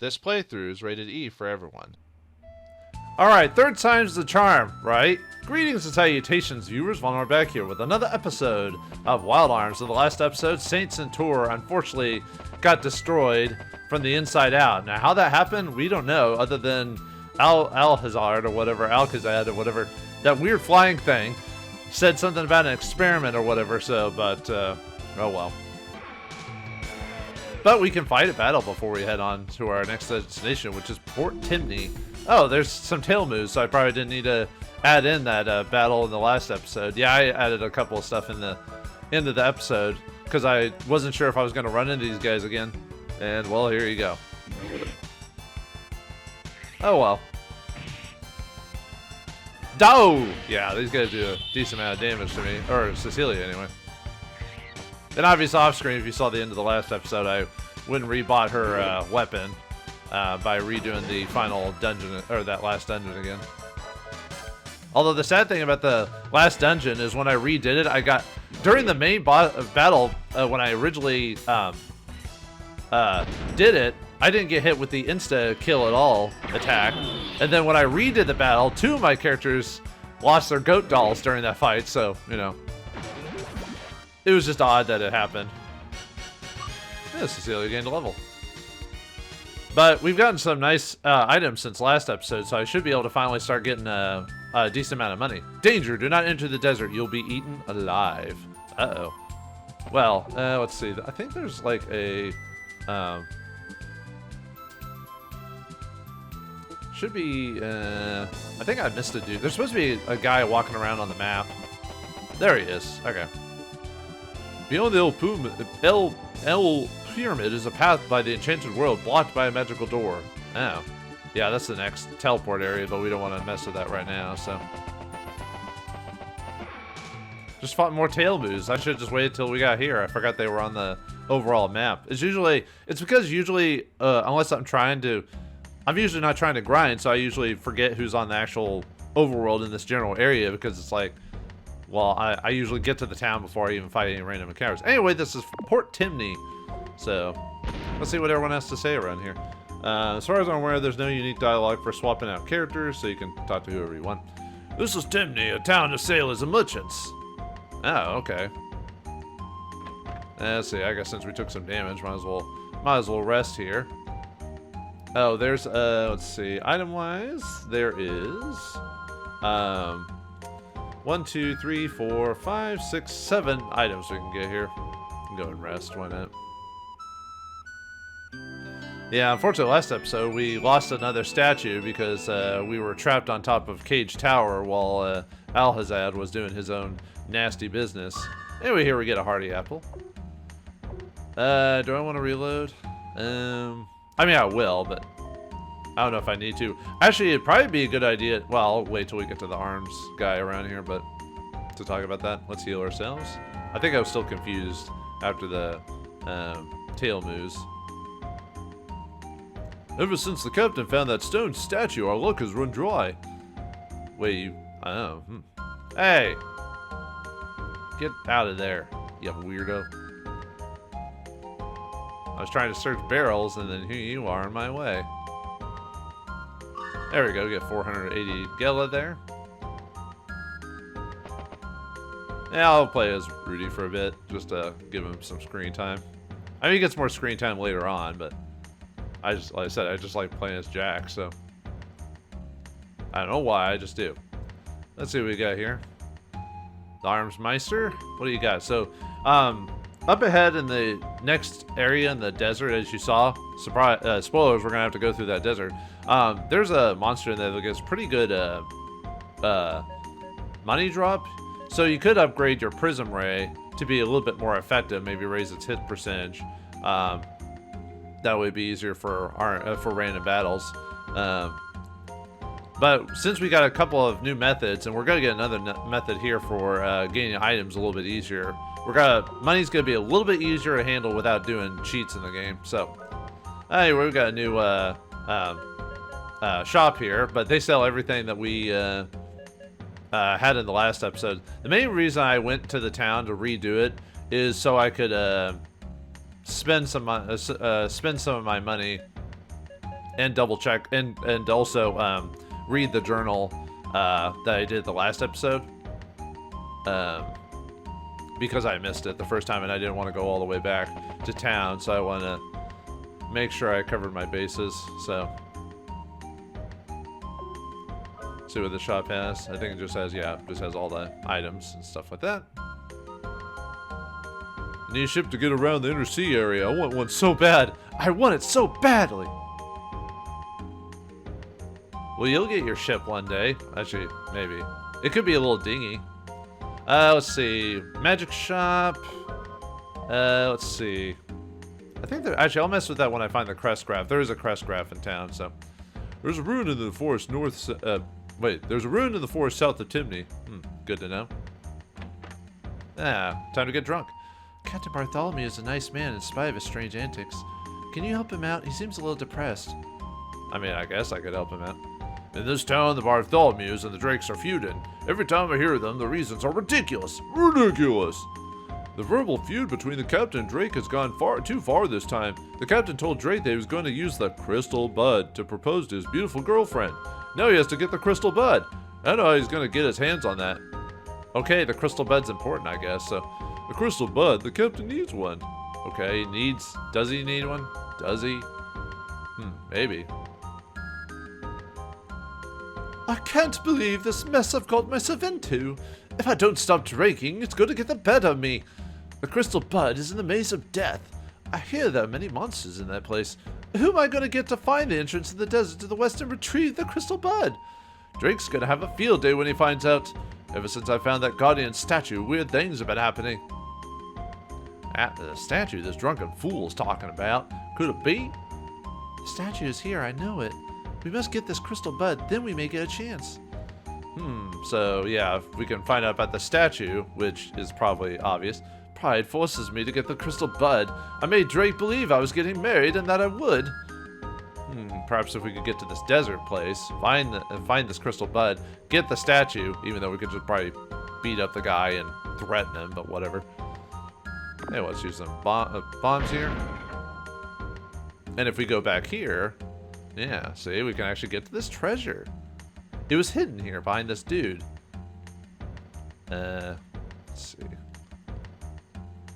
This playthrough is rated E for everyone. Alright, third time's the charm, right? Greetings and salutations, viewers. Vauldemare back here with another episode of Wild Arms. In the last episode, Saint Centaur unfortunately got destroyed from the inside out. Now, how that happened, we don't know, other than Alcazar or whatever, that weird flying thing said something about an experiment or whatever, so, but, oh well. But we can fight a battle before we head on to our next destination, which is Port-11. Oh, there's some tail moves, so I probably didn't need to add in that battle in the last episode. Yeah, I added a couple of stuff in the end of the episode because I wasn't sure if I was going to run into these guys again. And, well, here you go. Oh, well. Do! Yeah, these guys do a decent amount of damage to me. Or Cecilia, anyway. And obviously off screen, if you saw the end of the last episode, I went and rebought her weapon by redoing the final dungeon, or that last dungeon again. Although the sad thing about the last dungeon is when I redid it, I got, during the main battle, when I originally did it, I didn't get hit with the insta-kill at all attack. And then when I redid the battle, two of my characters lost their goat dolls during that fight, so, you know. It was just odd that it happened. Yeah, Cecilia gained a level. But we've gotten some nice items since last episode, so I should be able to finally start getting a decent amount of money. Danger, do not enter the desert. You'll be eaten alive. Uh-oh. Well, let's see. I think there's like a... should be... I think I missed a dude. There's supposed to be a guy walking around on the map. There he is. Okay. Beyond the El Pyramid is a path by the enchanted world blocked by a magical door. Oh. Yeah, that's the next teleport area, but we don't want to mess with that right now, so. Just fought more tail moves. I should have just waited till we got here. I forgot they were on the overall map. It's because usually, unless I'm usually not trying to grind, so I usually forget who's on the actual overworld in this general area because it's like, well, I usually get to the town before I even fight any random encounters. Anyway, this is Port-11. So, let's see what everyone has to say around here. As far as I'm aware, there's no unique dialogue for swapping out characters, so you can talk to whoever you want. This is Timney, a town of sailors and merchants. Oh, okay. Let's see, I guess since we took some damage, might as well rest here. Oh, there's, let's see, item-wise, there is, 1, 2, 3, 4, 5, 6, 7 items we can get here. Go and rest, why not? Yeah, unfortunately last episode we lost another statue because we were trapped on top of Cage Tower while Alcazar was doing his own nasty business. Anyway, here we get a hearty apple. Do I want to reload? I mean, I will, but I don't know if I need to. Actually, it'd probably be a good idea. Well, I'll wait till we get to the arms guy around here, but to talk about that, let's heal ourselves. I think I was still confused after the tail moves. Ever since the captain found that stone statue, our luck has run dry. Wait, oh, Hey! Get out of there, you weirdo. I was trying to search barrels, and then here you are in my way. There we go, get 480 Gela there. Yeah, I'll play as Rudy for a bit, just to give him some screen time. I mean, he gets more screen time later on, but like I said, I just like playing as Jack, so. I don't know why, I just do. Let's see what we got here. The Armsmeister, what do you got? So, up ahead in the next area in the desert, as you saw, surprise, spoilers, we're gonna have to go through that desert. There's a monster in there that gets pretty good money drop. So you could upgrade your Prism Ray to be a little bit more effective, maybe raise its hit percentage. That would be easier for random battles. But since we got a couple of new methods, and we're gonna get another method here for gaining items a little bit easier. Money's gonna be a little bit easier to handle without doing cheats in the game. So, anyway, we've got a new shop here, but they sell everything that we had in the last episode. The main reason I went to the town to redo it is so I could spend some of my money and double check and also read the journal that I did the last episode. Because I missed it the first time and I didn't want to go all the way back to town, so I want to make sure I covered my bases. So, see what the shop has. I think it just has, yeah, just has all the items and stuff like that. I need a ship to get around the inner sea area. I want one so bad. I want it so badly. Well, you'll get your ship one day. Actually, maybe. It could be a little dinghy. Let's see. Magic shop. Let's see. I think there. Actually, I'll mess with that when I find the crest graph. There is a crest graph in town, so. There's a ruin in the forest north. Wait, there's a ruin in the forest south of Timney. Good to know. Time to get drunk. Captain Bartholomew is a nice man in spite of his strange antics. Can you help him out? He seems a little depressed. I mean, I guess I could help him out. In this town, the Bartholomews and the Drakes are feuding. Every time I hear them, the reasons are ridiculous. Ridiculous! The verbal feud between the captain and Drake has gone too far this time. The captain told Drake that he was going to use the crystal bud to propose to his beautiful girlfriend. Now he has to get the crystal bud. I don't know how he's going to get his hands on that. Okay, the crystal bud's important, I guess. So, the crystal bud, the captain needs one. Okay, does he need one? Does he? Maybe. I can't believe this mess I've got myself into. If I don't stop drinking, it's going to get the better of me. The crystal bud is in the maze of death. I hear there are many monsters in that place. Who am I going to get to find the entrance to the desert to the west and retrieve the crystal bud? Drake's going to have a field day when he finds out. Ever since I found that guardian statue, weird things have been happening. The statue this drunken fool's talking about. Could it be? The statue is here, I know it. We must get this crystal bud, then we may get a chance. So yeah, if we can find out about the statue, which is probably obvious. Pride forces me to get the crystal bud. I made Drake believe I was getting married and that I would. Perhaps if we could get to this desert place, find this crystal bud, get the statue, even though we could just probably beat up the guy and threaten him, but whatever. Hey, let's use some bombs here. And if we go back here, yeah, see, we can actually get to this treasure. It was hidden here behind this dude. Let's see.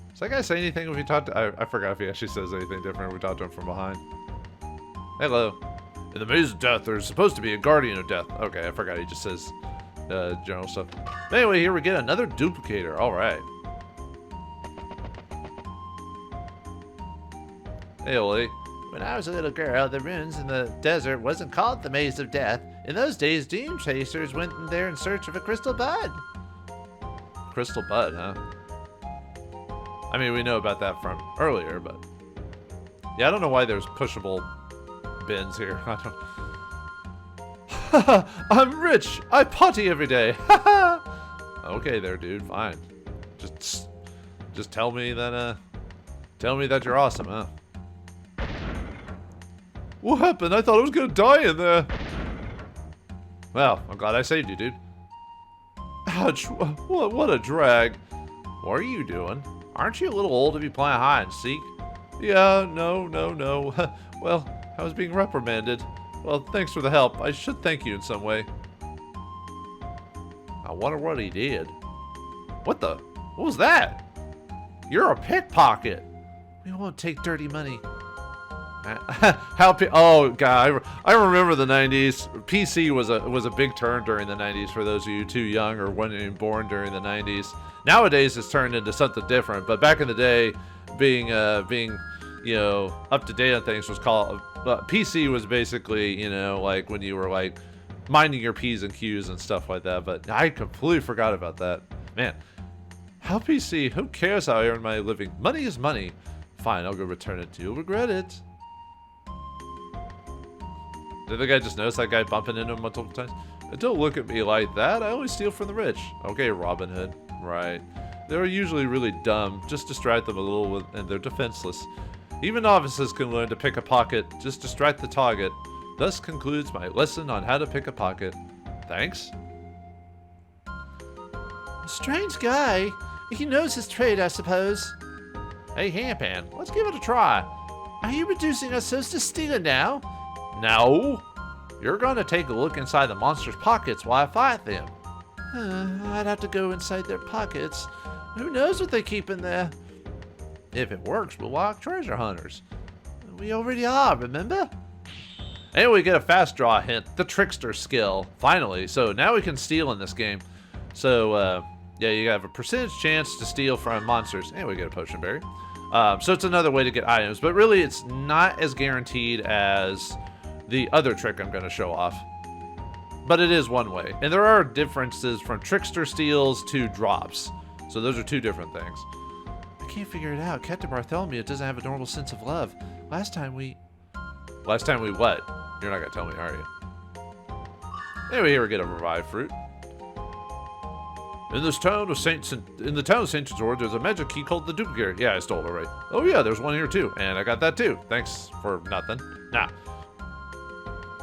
Does that guy say anything if we talk to... I forgot if he actually says anything different if we talk to him from behind. Hello. In the maze of death, there's supposed to be a guardian of death. Okay, I forgot he just says general stuff. Anyway, here we get another duplicator. All right. Hey, Oli. When I was a little girl, the ruins in the desert wasn't called the Maze of Death. In those days, dream chasers went in there in search of a crystal bud. Crystal bud, huh? I mean, we know about that from earlier, but... Yeah, I don't know why there's pushable bins here. I don't... I'm rich! I potty every day! Okay there, dude, fine. Just tell me that, you're awesome, huh? What happened? I thought I was gonna die in there. Well, I'm glad I saved you, dude. Ouch, what a drag. What are you doing? Aren't you a little old to be playing hide and seek? Yeah, no. Well, I was being reprimanded. Well, thanks for the help. I should thank you in some way. I wonder what he did. What was that? You're a pickpocket. We won't take dirty money. Oh god, I remember the 90s. PC was a big turn during the 90s for those of you too young or weren't even born during the 90s. Nowadays it's turned into something different, but back in the day, being you know, up to date on things was called PC was basically, you know, like when you were like minding your P's and Q's and stuff like that. But I completely forgot about that. Man, how PC? Who cares how I earn my living? Money is money. Fine, I'll go return it. You'll regret it. Did the guy just notice that guy bumping into him multiple times? Don't look at me like that. I only steal from the rich. Okay, Robin Hood. Right. They're usually really dumb. Just distract them a little and they're defenseless. Even novices can learn to pick a pocket. Just distract the target. Thus concludes my lesson on how to pick a pocket. Thanks. A strange guy. He knows his trade, I suppose. Hey, Handpan, let's give it a try. Are you reducing us to stealing now? No! You're gonna take a look inside the monster's pockets while I fight them. I'd have to go inside their pockets. Who knows what they keep in there? If it works, we'll walk treasure hunters. We already are, remember? And we get a fast draw hint, the trickster skill, finally. So now we can steal in this game. So, yeah, you have a percentage chance to steal from monsters. And we get a potion berry. So it's another way to get items, but really it's not as guaranteed as the other trick I'm going to show off. But it is one way. And there are differences from trickster steals to drops. So those are two different things. I can't figure it out. Captain Bartholomew doesn't have a normal sense of love. Last time we what? You're not going to tell me, are you? Anyway, here we get a revived fruit. In the town of Saint Tresor, there's a magic key called the duplicate. Yeah, I stole it, right? Oh yeah, there's one here too, and I got that too. Thanks for nothing. Nah.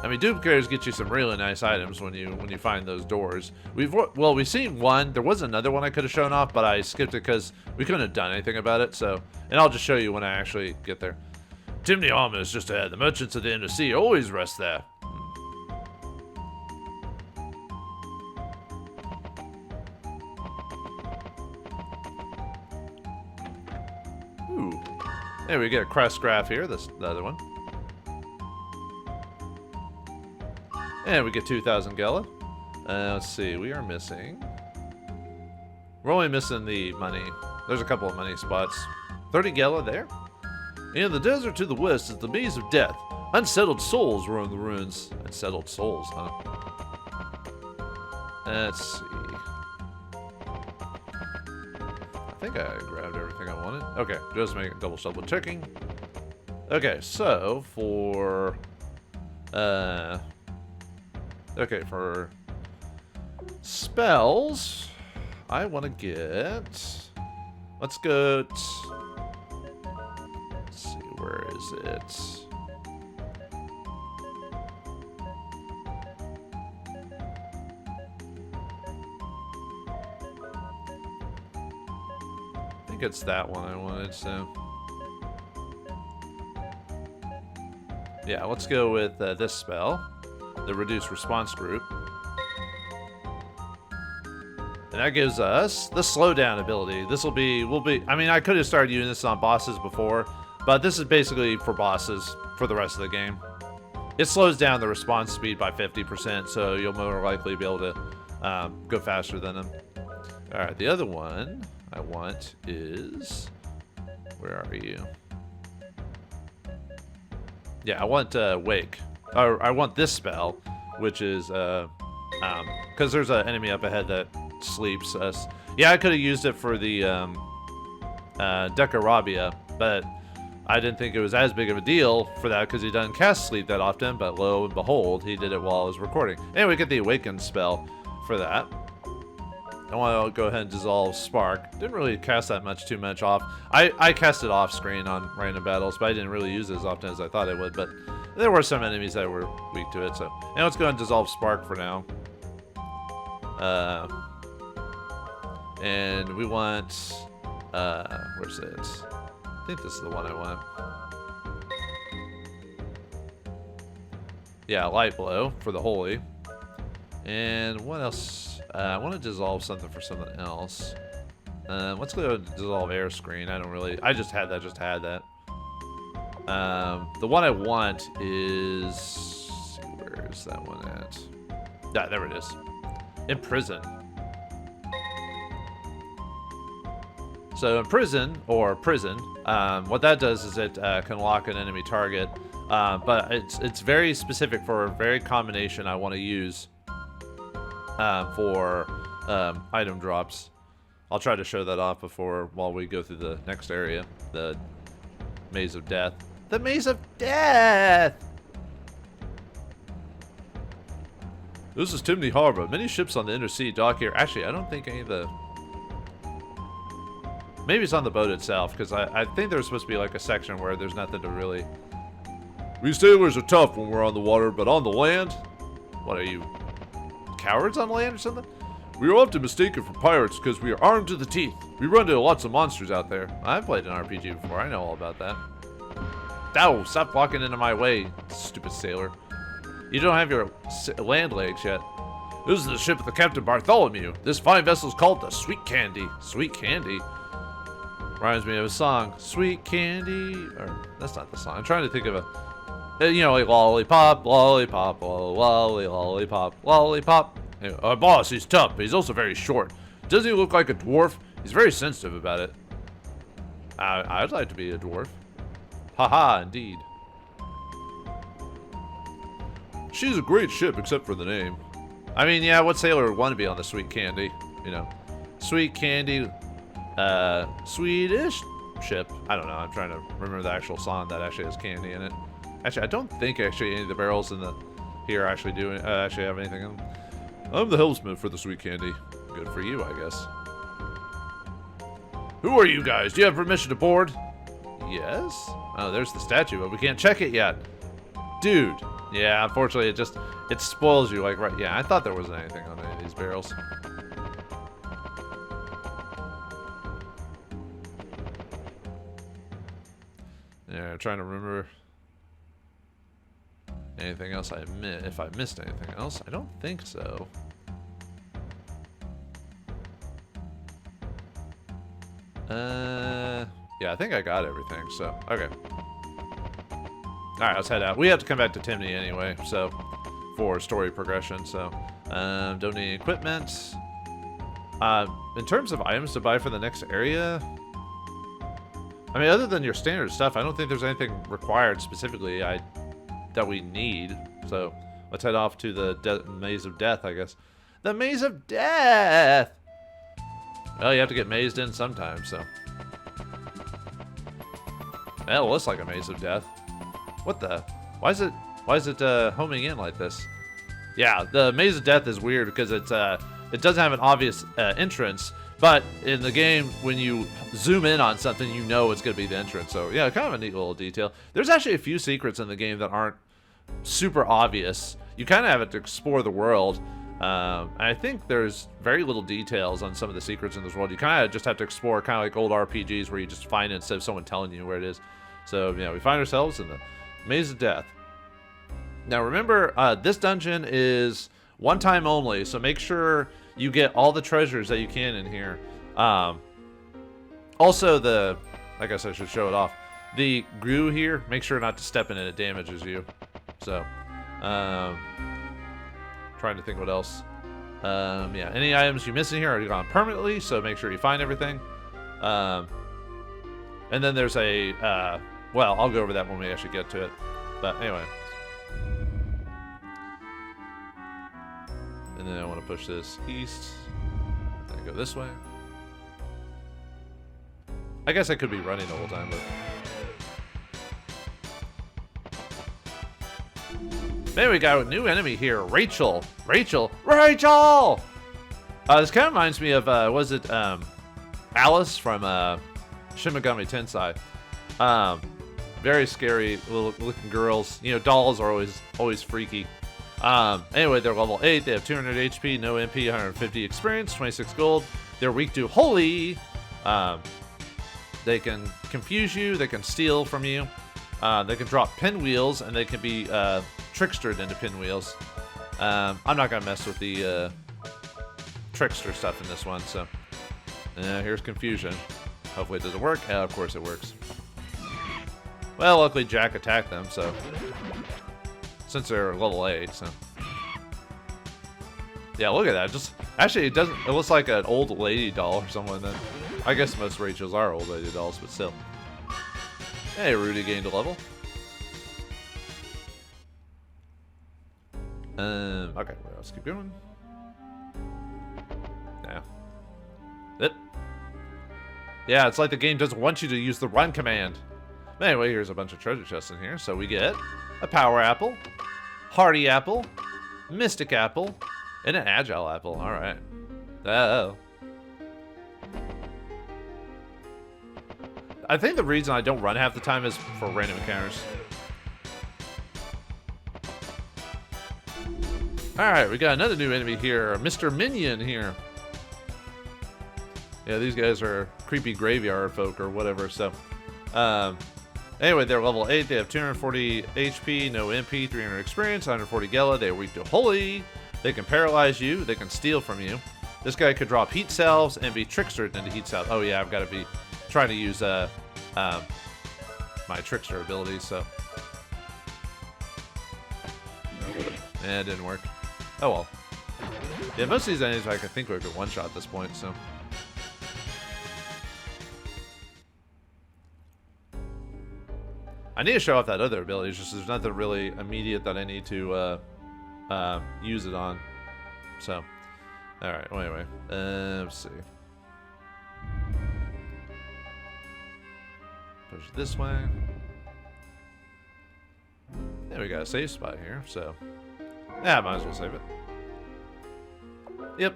I mean, duplicators get you some really nice items when you find those doors. We've seen one. There was another one I could have shown off, but I skipped it because we couldn't have done anything about it. So, and I'll just show you when I actually get there. Timney Armor is just ahead. The merchants at the end of the sea always rest there. Ooh. There we get a crest graph here. This the other one. And we get 2,000 Gela. Let's see, we are missing. We're only missing the money. There's a couple of money spots. 30 Gela there. In the desert to the west is the maze of death. Unsettled souls roam the ruins. Unsettled souls, huh? Let's see. I think I grabbed everything I wanted. Okay, just make it double checking. Okay, so for okay, for spells, I want to get. Let's go. Let's see, where is it? I think it's that one I wanted, so. Yeah, let's go with this spell. The reduced response group. And that gives us the slowdown ability. This will be, I mean, I could have started using this on bosses before, but this is basically for bosses for the rest of the game. It slows down the response speed by 50%, so you'll more likely be able to go faster than them. Alright, the other one I want is, where are you? Yeah, I want Wake. Or I want this spell, which is, because there's an enemy up ahead that sleeps us. Yeah, I could have used it for the, Decarabia, but I didn't think it was as big of a deal for that because he doesn't cast sleep that often, but lo and behold, he did it while I was recording. Anyway, we get the Awaken spell for that. I want to go ahead and dissolve Spark. Didn't really cast that too much off. I cast it off screen on random battles, but I didn't really use it as often as I thought I would, but there were some enemies that were weak to it, so. Now let's go ahead and dissolve Spark for now. And we want, where's it? I think this is the one I want. Yeah, Light Blow for the Holy. And what else? I want to dissolve something for something else. Let's go and dissolve Air Screen. I just had that. The one I want is, where is that one at? Yeah, there it is. Imprison. So Imprison, or Prison, what that does is it can lock an enemy target, but it's very specific for a very combination I want to use for item drops. I'll try to show that off while we go through the next area, the Maze of Death. The Maze of Death! This is Timney Harbor. Many ships on the inner sea dock here. Actually, I don't think any of the... Maybe it's on the boat itself, because I think there's supposed to be like a section where there's nothing to really... We sailors are tough when we're on the water, but on the land? What are you, cowards on land or something? We are often mistaken for pirates because we are armed to the teeth. We run into lots of monsters out there. I've played an RPG before. I know all about that. Ow, stop walking into my way, stupid sailor. You don't have your land legs yet. This is the ship of the Captain Bartholomew. This fine vessel is called the Sweet Candy. Sweet Candy? Reminds me of a song. Sweet Candy? Or, that's not the song. I'm trying to think of a... You know, like lollipop, lollipop, lollipop, lollipop. Anyway, our boss, he's tough, but he's also very short. Doesn't he look like a dwarf? He's very sensitive about it. I'd like to be a dwarf. Haha, indeed. She's a great ship, except for the name. I mean, yeah, what sailor would want to be on the Sweet Candy? You know, Sweet Candy, Swedish ship. I don't know. I'm trying to remember the actual song that actually has candy in it. Actually, I don't think actually any of the barrels in the here actually actually have anything in them. I'm the helmsman for the Sweet Candy. Good for you, I guess. Who are you guys? Do you have permission to board? Yes. Oh, there's the statue, but we can't check it yet. Dude. Yeah, unfortunately, it spoils you, like, right. Yeah, I thought there wasn't anything on any of these barrels. Yeah, I'm trying to remember anything else if I missed anything else. I don't think so. Yeah, I think I got everything, so, okay. Alright, let's head out. We have to come back to Timney anyway, so, for story progression, so. Donating equipment. In terms of items to buy for the next area, I mean, other than your standard stuff, I don't think there's anything required specifically that we need. So, let's head off to the Maze of Death, I guess. The Maze of Death! Well, you have to get mazed in sometimes, so. Well, it looks like a Maze of Death. What the? Why is it homing in like this? Yeah, the Maze of Death is weird because it doesn't have an obvious entrance, but in the game, when you zoom in on something, you know it's going to be the entrance. So yeah, kind of a neat little detail. There's actually a few secrets in the game that aren't super obvious. You kind of have to explore the world. And I think there's very little details on some of the secrets in this world. You kind of just have to explore, kind of like old RPGs where you just find it instead of someone telling you where it is. So yeah, we find ourselves in the Maze of Death. Now remember, this dungeon is one time only, so make sure you get all the treasures that you can in here. Also, I guess I should show it off. The glue here, make sure not to step in it, it damages you. So, trying to think what else. Yeah, any items you miss in here are gone permanently, so make sure you find everything. And then there's a, well, I'll go over that when we actually get to it. But anyway. And then I want to push this east. Then go this way. I guess I could be running the whole time, but... Then we got a new enemy here, Rachel. Rachel! This kind of reminds me of, was it, Alice from, Shin Megami Tensei. Very scary looking girls. You know, dolls are always freaky. Anyway, they're level 8. They have 200 HP, no MP, 150 experience, 26 gold. They're weak to holy. They can confuse you. They can steal from you. They can drop pinwheels, and they can be trickstered into pinwheels. I'm not gonna mess with the trickster stuff in this one. So here's confusion. Hopefully it doesn't work. Of course it works. Well, luckily Jack attacked them, so since they're level 8, so yeah, look at that. Just actually, it looks like an old lady doll or someone. Then I guess most Rachels are old lady dolls, but still. Hey, Rudy gained a level. Okay, well, let's keep going. Yeah, it's like the game doesn't want you to use the run command. Anyway, here's a bunch of treasure chests in here. So we get a power apple, hardy apple, mystic apple, and an agile apple. All right. Oh. I think the reason I don't run half the time is for random encounters. Alright, we got another new enemy here. Mr. Minion here. Yeah, these guys are creepy graveyard folk or whatever, so. Anyway, they're level 8. They have 240 HP, no MP, 300 experience, 140 Gela. They are weak to Holy. They can paralyze you. They can steal from you. This guy could drop heat cells and be trickstered into heat cells. Oh yeah, I've got to be trying to use my trickster abilities, so. Eh, it didn't work. Oh well. Yeah, most of these enemies I think we could one-shot at this point, so. I need to show off that other ability, it's just there's nothing really immediate that I need to use it on. So, alright, well, anyway, let's see. Push it this way. Yeah, we got a safe spot here, so. Yeah, might as well save it. Yep.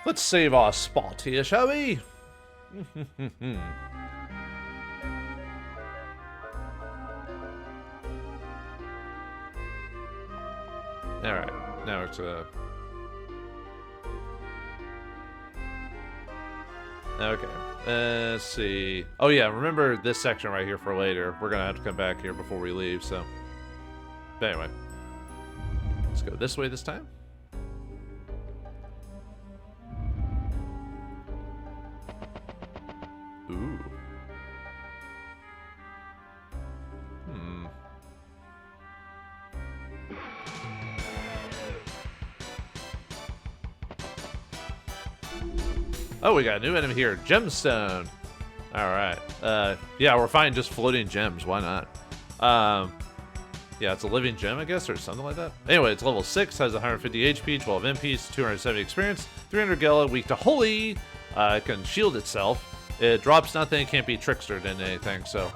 Let's save our spot here, shall we? Alright, now it's okay, let's see. Oh yeah, remember this section right here for later. We're gonna have to come back here before we leave, so. But anyway. Let's go this way this time. Ooh. Oh, we got a new enemy here, Gemstone. Alright. Yeah, we're fine just floating gems. Why not? Yeah, it's a living gem, I guess, or something like that. Anyway, it's level 6, has 150 HP, 12 MP, 270 experience, 300 Gela, weak to Holy. It can shield itself. It drops nothing, it can't be trickstered in anything, so.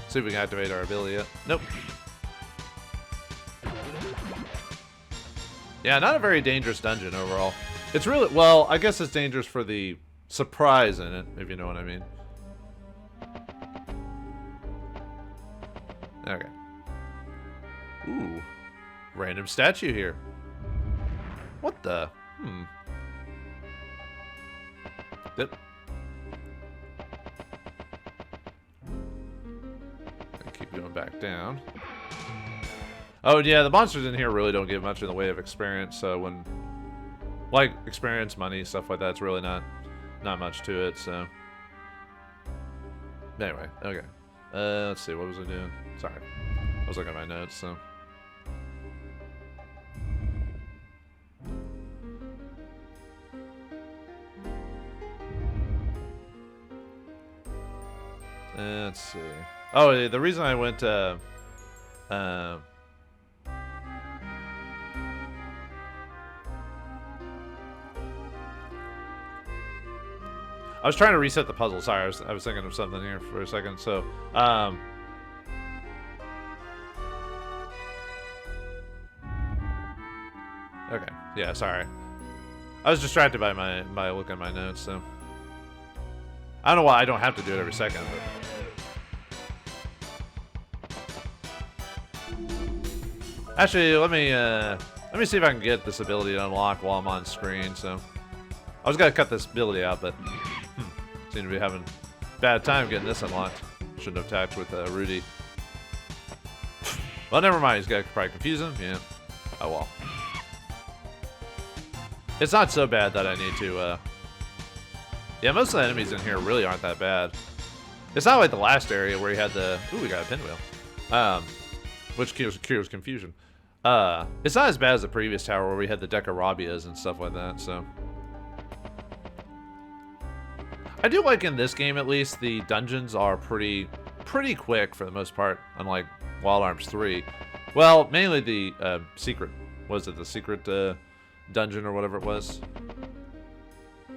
See if we can activate our ability yet. Nope. Yeah, not a very dangerous dungeon overall. It's really, well, I guess it's dangerous for the surprise in it, if you know what I mean. Okay. Ooh. Random statue here. What the? Yep. Keep going back down. Oh yeah, the monsters in here really don't give much in the way of experience, so when, like, experience, money, stuff like that, it's really not much to it, so. Anyway, okay. Let's see, what was I doing? Sorry. I was looking at my notes, so. Let's see. Oh, the reason I went I was trying to reset the puzzle. Sorry, I was thinking of something here for a second. So, okay, yeah, sorry. I was distracted by my look at my notes. So, I don't know why I don't have to do it every second, but actually, let me see if I can get this ability to unlock while I'm on screen. So, I was gonna cut this ability out, but. Seem to be having a bad time getting this unlocked. Shouldn't have attacked with Rudy. Well, never mind. He's got to probably confuse him. Yeah. Oh well. It's not so bad that I need to. Yeah, most of the enemies in here really aren't that bad. It's not like the last area where you had the. Ooh, we got a pinwheel. Which cures confusion. It's not as bad as the previous tower where we had the Decarabias and stuff like that. So. I do like in this game, at least, the dungeons are pretty quick for the most part, unlike Wild Arms 3. Well, mainly the secret. Was it the secret dungeon or whatever it was?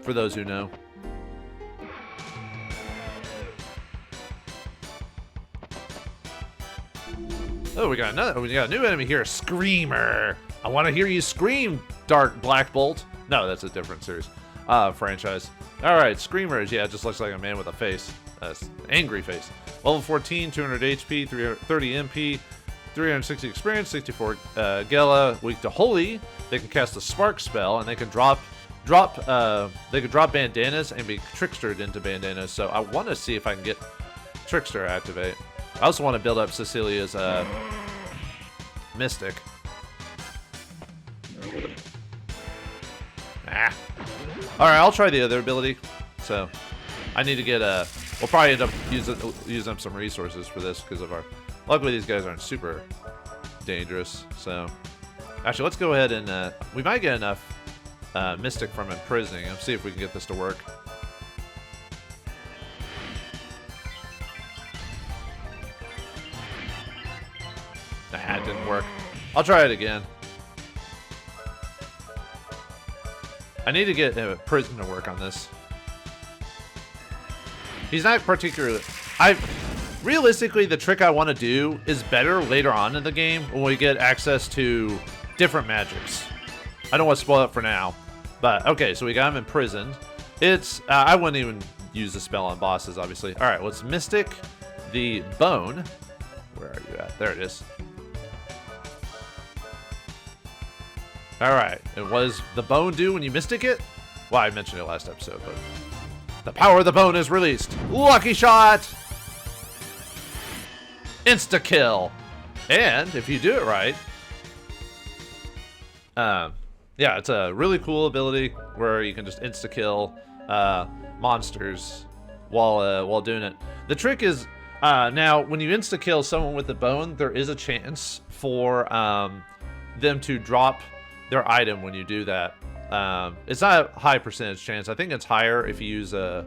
For those who know. Oh, we got a new enemy here, Screamer. I want to hear you scream, Dark Black Bolt. No, that's a different series. Franchise. Alright, Screamers. Yeah, it just looks like a man with a face. Angry face. Level 14, 200 HP, 30 MP, 360 experience, 64 Gela, weak to Holy. They can cast a Spark spell, and they can drop they could drop bandanas and be trickstered into bandanas. So I want to see if I can get trickster activate. I also want to build up Cecilia's mystic. Ah. All right, I'll try the other ability. So I need to get we'll probably end up using up some resources for this because of our. Luckily, these guys aren't super dangerous. So actually, let's go ahead and we might get enough mystic from imprisoning. Let's see if we can get this to work. Nah, it didn't work. I'll try it again. I need to get prison to work on this. He's not particularly... Realistically, the trick I want to do is better later on in the game when we get access to different magics. I don't want to spoil it for now. But, okay, so we got him imprisoned. It's... I wouldn't even use the spell on bosses, obviously. Alright, let's mystic the bone. Where are you at? There it is. Alright, and what does the bone do when you mystic it? Well, I mentioned it last episode, but... The power of the bone is released. Lucky shot! Insta-kill. And, if you do it right... yeah, it's a really cool ability where you can just insta-kill monsters while doing it. The trick is, now, when you insta-kill someone with the bone, there is a chance for them to drop their item when you do that. It's not a high percentage chance. I think it's higher if you use a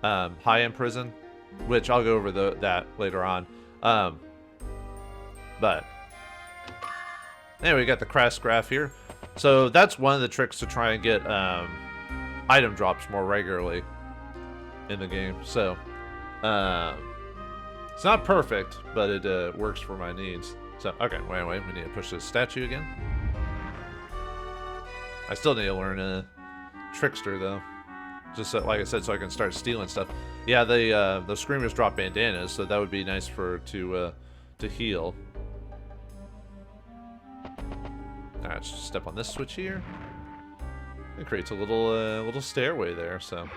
high imprison, which I'll go over that later on. But anyway, we got the crash graph here. So that's one of the tricks to try and get item drops more regularly in the game. So it's not perfect, but it works for my needs. So okay, wait, we need to push this statue again. I still need to learn a trickster though, just so, like I said, so I can start stealing stuff. Yeah, the screamers drop bandanas, so that would be nice to heal. All right, let's just step on this switch here. It creates a little stairway there. So,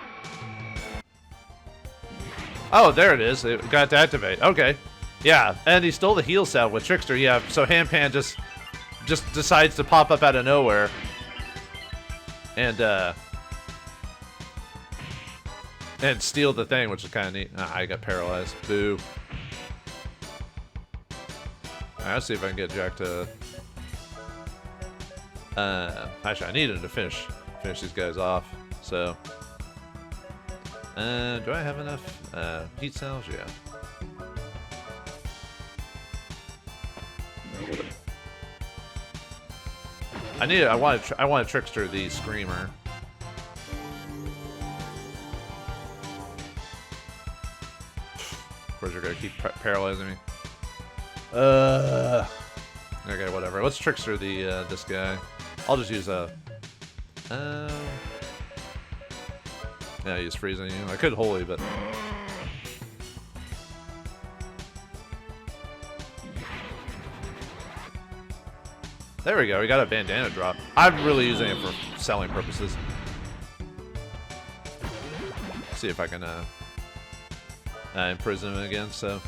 oh, there it is. It got to activate. Okay, yeah, and he stole the heal cell with trickster. Yeah, so Handpan just decides to pop up out of nowhere. And steal the thing, which is kind of neat. I got paralyzed. Boo. Alright, let's see if I can get Jack to... actually, I needed to finish these guys off. So... do I have enough heat cells? Yeah. I want to trickster the screamer. Of course, you're gonna keep paralyzing me. Okay, whatever. Let's trickster the this guy. I'll just use a. Yeah, he's freezing you. I could holy, but. There we go, we got a bandana drop. I'm really using it for selling purposes. See if I can imprison him again, so.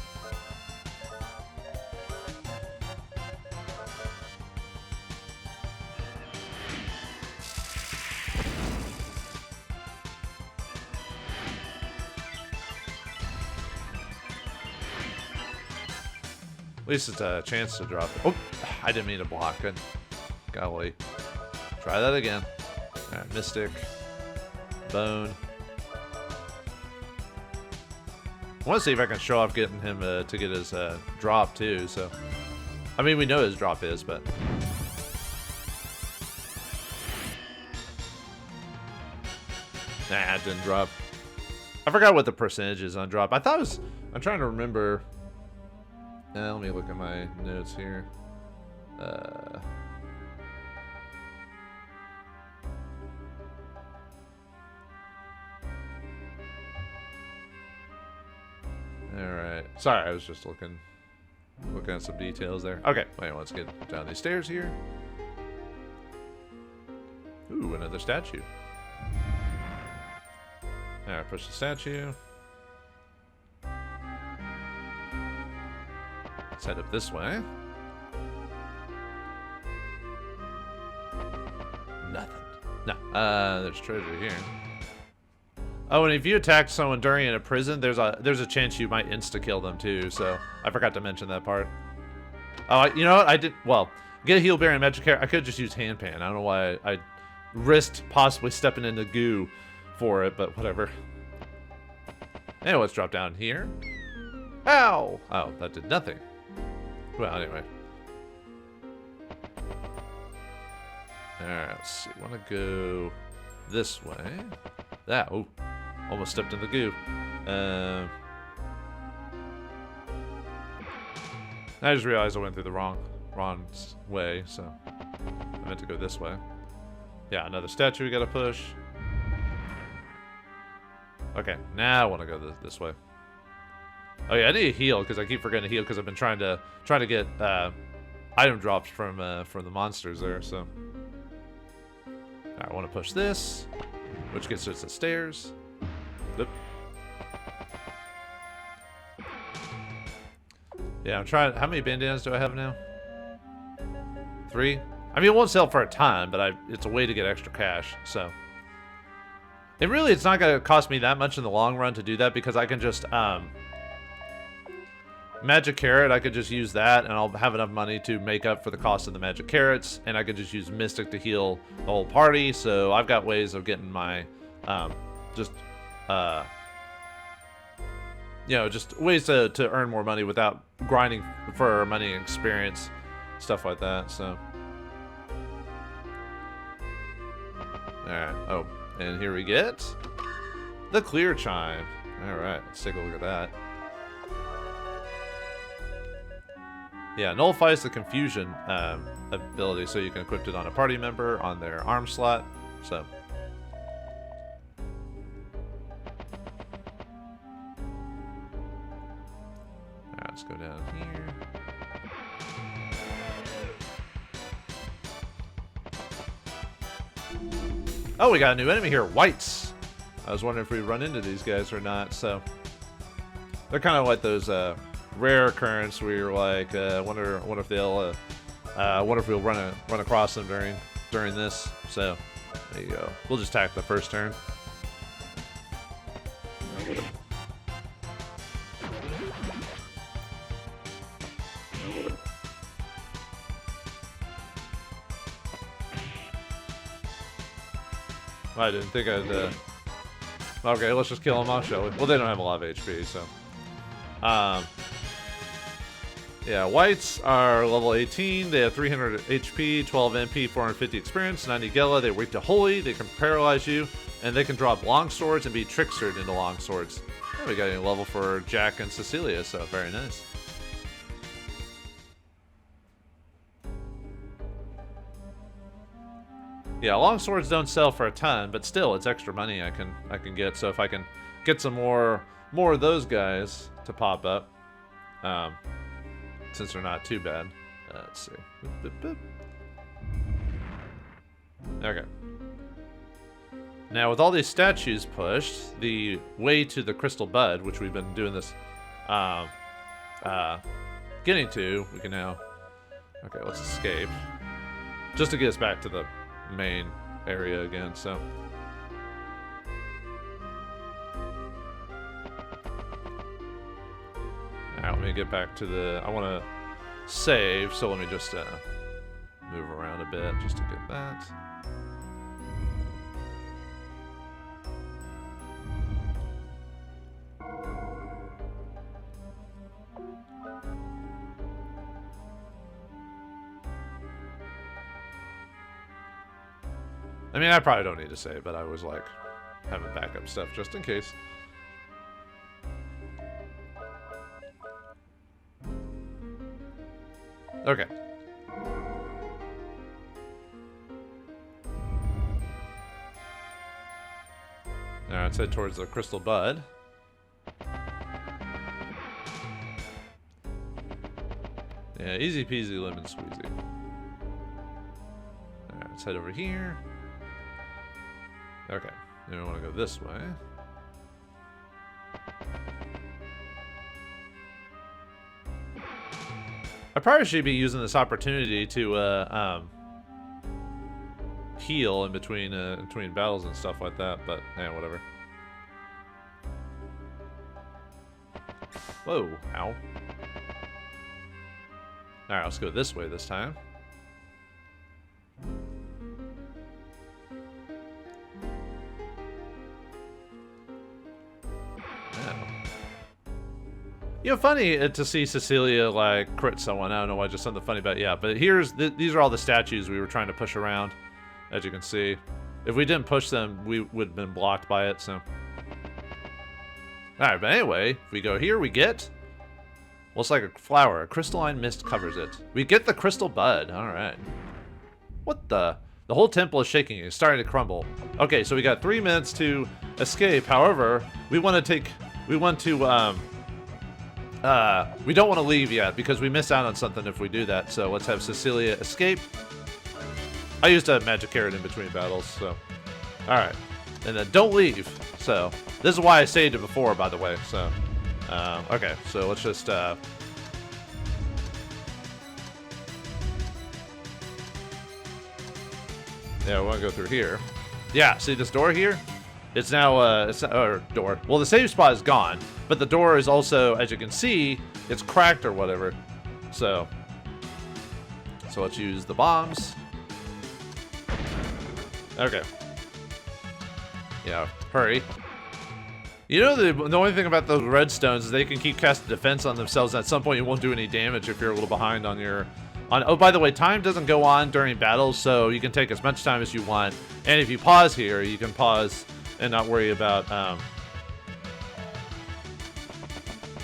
At least it's a chance to drop it. Oh, I didn't mean to block it. Golly. Try that again. Alright, Mystic. Bone. I want to see if I can show off getting him to get his drop too, so. I mean, we know his drop is, but. Nah, it didn't drop. I forgot what the percentage is on drop. I thought it was. I'm trying to remember. Let me look at my notes here. Alright. Sorry, I was just looking at some details there. Okay, wait, let's get down these stairs here. Ooh, another statue. Alright, push the statue. Let's head up this way. Nothing. No. There's treasure here. Oh, and if you attack someone during in a prison, there's a chance you might insta-kill them too, so I forgot to mention that part. Oh, you know what? I did, well, get a heal bearing magic hair. I could just use handpan. I don't know why I risked possibly stepping in the goo for it, but whatever. Anyway, let's drop down here. Ow! Oh, that did nothing. Well, anyway. Alright, let's see. I want to go this way. That, oh, almost stepped in the goo. I just realized I went through the wrong way, so I meant to go this way. Yeah, another statue we gotta push. Okay, now I want to go this way. Oh yeah, I need to heal because I keep forgetting to heal because I've been trying to get item drops from the monsters there. So I want to push this, which gets us the stairs. Oop. Yeah, I'm trying. How many bandanas do I have now? 3. I mean, it won't sell for a ton, but it's a way to get extra cash. So, and really, it's not going to cost me that much in the long run to do that because I can just magic carrot. I could just use that, and I'll have enough money to make up for the cost of the magic carrots, and I could just use Mystic to heal the whole party. So I've got ways of getting my you know, just ways to earn more money without grinding for money and experience, stuff like that. So, all right. Oh, and here we get the clear chime. All right, let's take a look at that. Yeah, nullifies the confusion ability, so you can equip it on a party member on their arm slot. So. Let's go down here. Oh, we got a new enemy here, whites. I was wondering if we run into these guys or not. So they're kind of like those rare occurrence where you're like, wonder if they'll, wonder if we'll run across them during this. So there you go. We'll just attack the first turn. I didn't think I'd, okay, let's just kill them off, shall we? Well, they don't have a lot of HP, so. Yeah, whites are level 18. They have 300 HP, 12 MP, 450 experience, 90 Gela. They're weak to Holy. They can paralyze you, and they can drop long swords and be trickstered into long swords. Oh, we got a level for Jack and Cecilia, so very nice. Yeah, long swords don't sell for a ton, but still, it's extra money I can get. So if I can get some more of those guys to pop up, since they're not too bad. Let's see. Boop, boop, boop. Okay. Now with all these statues pushed, the way to the Crystal Bud, which we've been doing this, getting to, we can now. Okay, let's escape, just to get us back to the main area again. So alright, let me get back to the, I want to save, so let me just move around a bit just to get that. I mean, I probably don't need to save, but I was like having backup stuff just in case. Okay. Now let's head towards the Crystal Bud. Yeah, easy peasy lemon squeezy. Alright, let's head over here. Okay, then we want to go this way. I probably should be using this opportunity to heal in between battles and stuff like that, but yeah, whatever. Whoa, ow. Alright, let's go this way this time. You know, funny to see Cecilia, like, crit someone. I don't know why, just something funny about it. Yeah, but these are all the statues we were trying to push around, as you can see. If we didn't push them, we would have been blocked by it, so. Alright, but anyway, if we go here, we get... Looks like a flower. A crystalline mist covers it. We get the crystal bud. Alright. What the... The whole temple is shaking. It's starting to crumble. Okay, so we got 3 minutes to escape. However, we don't want to leave yet because we miss out on something if we do that. So let's have Cecilia escape. I used a magic carrot in between battles, so. Alright. And then don't leave. So, this is why I saved it before, by the way. So, okay. So let's just, yeah, we want to go through here. Yeah, see this door here? It's now, door. Well, the save spot is gone, but the door is also, as you can see, it's cracked or whatever. So let's use the bombs. Okay. Yeah, hurry. You know, the only thing about those redstones is they can keep casting defense on themselves, and at some point you won't do any damage if you're a little behind on your... Oh, by the way, time doesn't go on during battles, so you can take as much time as you want. And if you pause here, you can pause and not worry about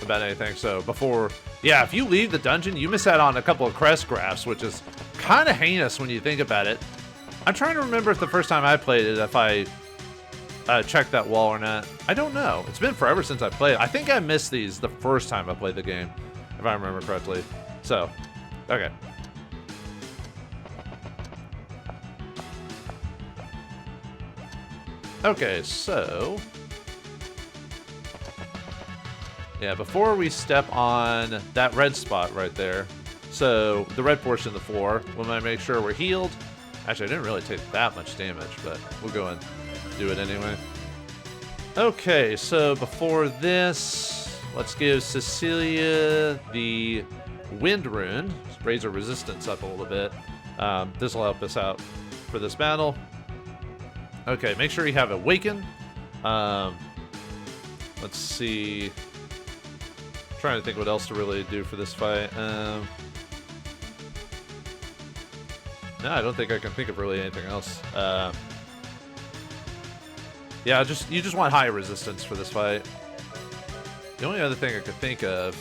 anything. So before, yeah, if you leave the dungeon, you miss out on a couple of crest grafts, which is kind of heinous when you think about it. I'm trying to remember if the first time I played it, if I checked that wall or not. I don't know. It's been forever since I played it. I think I missed these the first time I played the game, if I remember correctly. So, okay. Okay, so... Yeah, before we step on that red spot right there, so the red portion of the floor, we want to make sure we're healed. Actually, I didn't really take that much damage, but we'll go and do it anyway. Okay, so before this, let's give Cecilia the wind rune. Just raise her resistance up a little bit. This will help us out for this battle. Okay, make sure you have Awaken. Let's see. Trying to think what else to really do for this fight. No, I don't think I can think of really anything else. Yeah, you just want high resistance for this fight. The only other thing I could think of...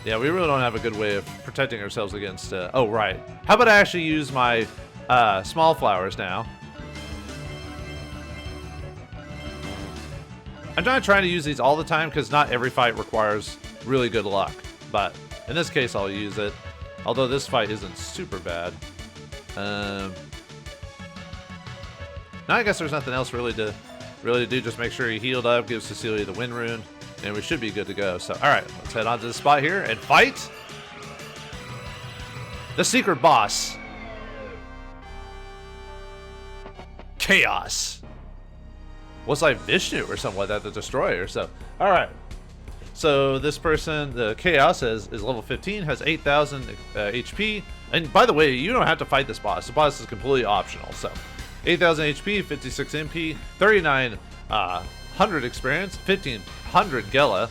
Yeah, we really don't have a good way of protecting ourselves against... oh, right. How about I actually use my small flowers now? I'm not trying to use these all the time because not every fight requires really good luck. But in this case, I'll use it. Although this fight isn't super bad. Now I guess there's nothing else really to do. Just make sure you healed up, give Cecilia the wind rune, and we should be good to go. So, all right, let's head on to the spot here and fight the secret boss, Chaos. What's like Vishnu or something like that, the Destroyer. So, all right. So this person, the Chaos, is level 15, has 8,000 HP. And by the way, you don't have to fight this boss. The boss is completely optional. So, 8,000 HP, 56 MP, 3,900 experience, 1,500 Gela,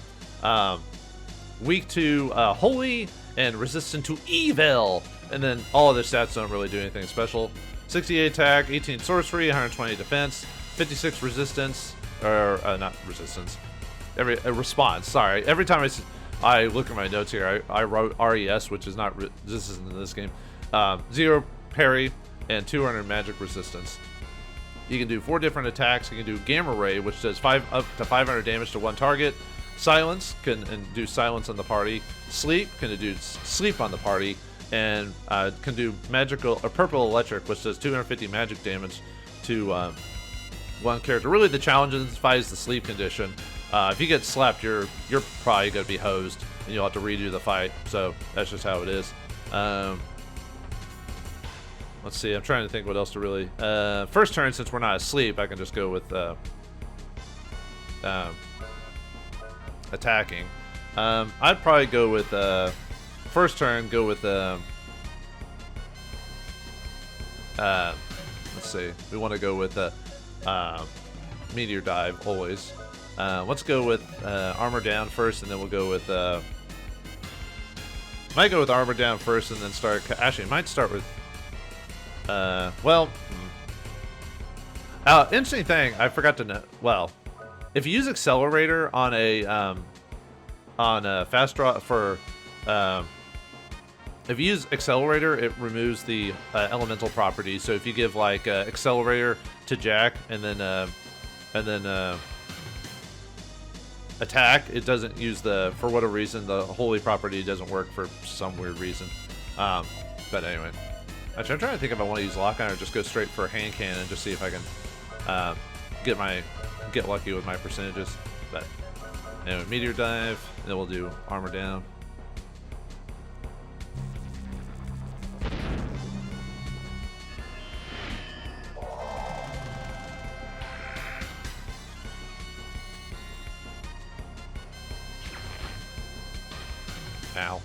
weak to Holy, and resistant to Evil. And then all other stats don't really do anything special. 68 attack, 18 sorcery, 120 defense, 56 resistance, or not resistance, response. Sorry, every time I look at my notes here, I wrote RES, which is not this isn't in this game. 0 parry and 200 magic resistance. You can do 4 different attacks. You can do Gamma Ray, which does up to 500 damage to one target. Silence can do silence on the party. Sleep can do sleep on the party, and can do magical or purple electric, which does 250 magic damage to one character. Really, the challenge in this fight is the sleep condition. If you get slapped, you're probably gonna be hosed, and you'll have to redo the fight. So that's just how it is. Let's see. I'm trying to think what else to really. First turn, since we're not asleep, I can just go with attacking. I'd probably go with first turn. Go with let's see. We want to go with meteor dive always. Let's go with armor down first, and then we'll go with. Might go with armor down first, and then start. Actually, might start with. Interesting thing. I forgot to know. Well, if you use accelerator on a fast draw for. If you use accelerator, it removes the elemental properties. So if you give like accelerator to Jack and then attack, it doesn't use the, for whatever reason, the holy property doesn't work for some weird reason. But anyway, actually, I'm trying to think if I want to use lock on or just go straight for a hand cannon and just see if I can get lucky with my percentages. But anyway, meteor dive, and then we'll do armor down. Ow.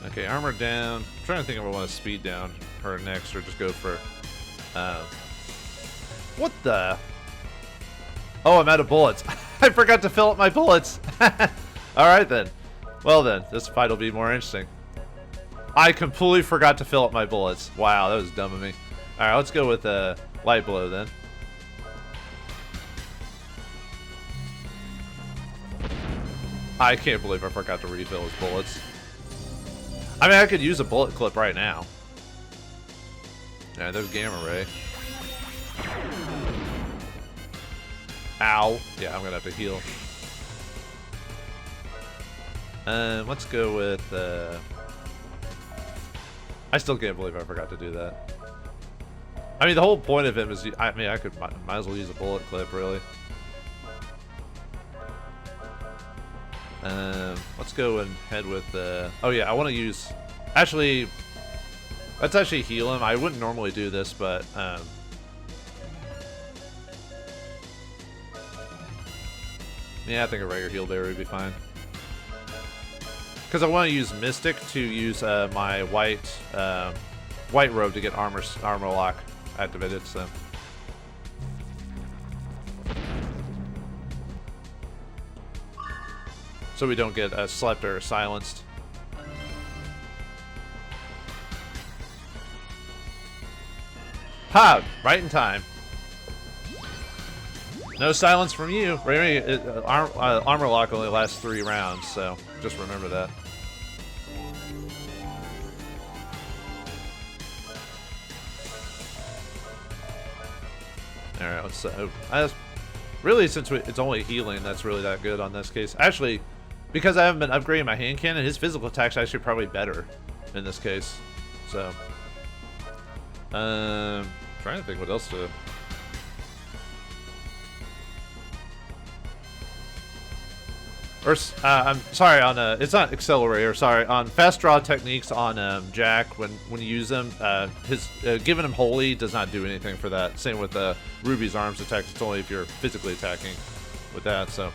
Okay, armor down. I'm trying to think if I want to speed down her next or just go for... What the... Oh, I'm out of bullets. I forgot to fill up my bullets. Alright then. Well then, this fight will be more interesting. I completely forgot to fill up my bullets. Wow, that was dumb of me. Alright, let's go with light blow then. I can't believe I forgot to refill his bullets. I mean, I could use a bullet clip right now. Yeah, there's gamma ray. Ow. Yeah, I'm gonna have to heal. Let's go with, I still can't believe I forgot to do that. I mean, the whole point of him is, I mean, I could, might as well use a bullet clip, really. Let's go and head with oh yeah, I want to use, actually, let's actually heal him. I wouldn't normally do this, but yeah, I think a regular heal berry would be fine. Because I want to use Mystic to use my white robe to get armor lock activated. So we don't get slept or silenced. Ha! Right in time. No silence from you. Armor lock only lasts 3 rounds, so just remember that. All right, let's. Really, since it's only healing, that's really that good on this case. Actually, because I haven't been upgrading my hand cannon, his physical attack's actually probably better in this case. So, trying to think what else to. Or I'm sorry, on it's not accelerator. Sorry, on fast draw techniques on Jack, when you use them, his giving him holy does not do anything for that. Same with Ruby's arms attacks. It's only if you're physically attacking with that. So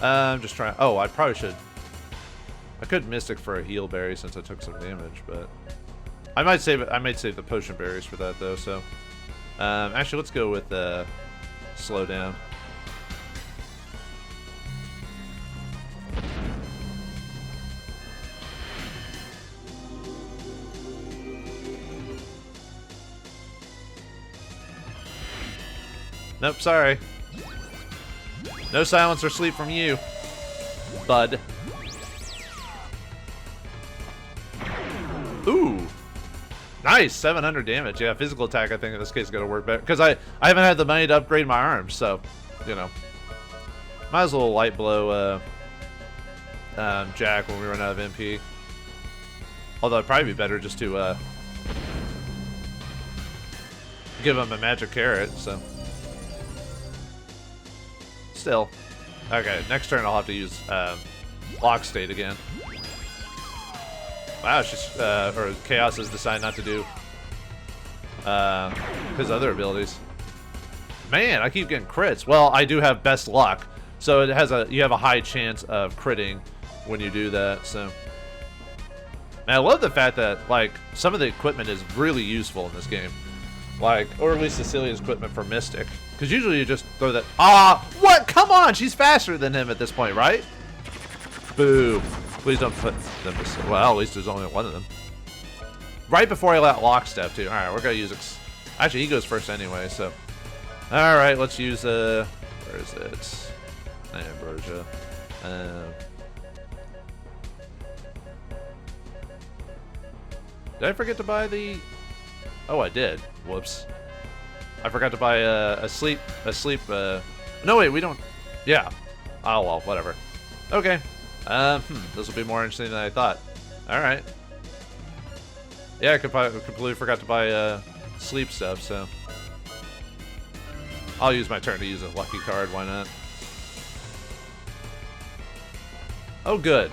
I'm just trying. Oh, I probably should. I could Mystic for a heal berry since I took some damage, but I might save it. I might save the potion berries for that though. So actually, let's go with slow down. Nope, sorry. No silence or sleep from you, bud. Ooh. Nice, 700 damage. Yeah, physical attack I think in this case is going to work better. Because I haven't had the money to upgrade my arms, so, you know. Might as well light blow Jack when we run out of MP. Although it'd probably be better just to... give him a magic carrot, so. Still. Okay, next turn I'll have to use Lock State again. Wow, she's, or Chaos has decided not to do his other abilities. Man, I keep getting crits. Well, I do have best luck, so it has you have a high chance of critting when you do that. So, and I love the fact that like some of the equipment is really useful in this game, like or at least Cecilia's equipment for Mystic, because usually you just throw that. Ah, what? Come on, she's faster than him at this point, right? Boo! Please don't put them. Well, at least there's only one of them. Right before I let Lockstep too. All right, we're gonna use. Actually, he goes first anyway, so. All right, let's use where is it? Ambrosia. Did I forget to buy the? Oh, I did. Whoops. I forgot to buy a sleep. No, wait, we don't. Yeah. Oh well, whatever. Okay. This will be more interesting than I thought. All right. Yeah, I completely forgot to buy sleep stuff, so. I'll use my turn to use a lucky card, why not? Oh, good.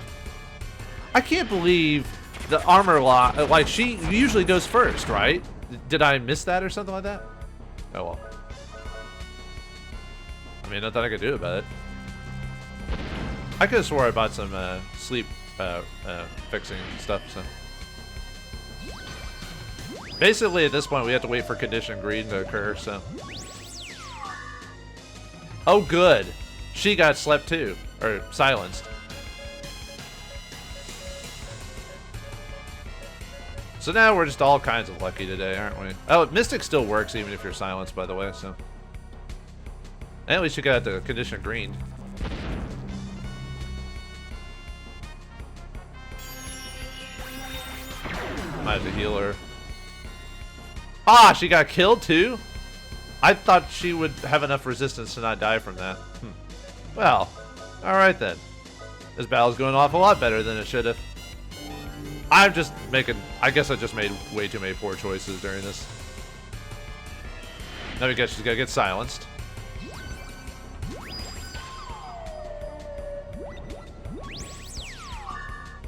I can't believe the armor lock, like, she usually goes first, right? Did I miss that or something like that? Oh, well. I mean, nothing I could do about it. I could have swore I bought some sleep fixing stuff, so. Basically, at this point, we have to wait for condition green to occur, so. Oh, good. She got slept too, or silenced. So now we're just all kinds of lucky today, aren't we? Oh, Mystic still works even if you're silenced, by the way, so. And at least you got the condition green. Might have to heal her. Ah, she got killed too? I thought she would have enough resistance to not die from that. Well, alright then. This battle's going off a lot better than it should have. I'm just making... I guess I just made way too many poor choices during this. Now we guess she's gonna get silenced.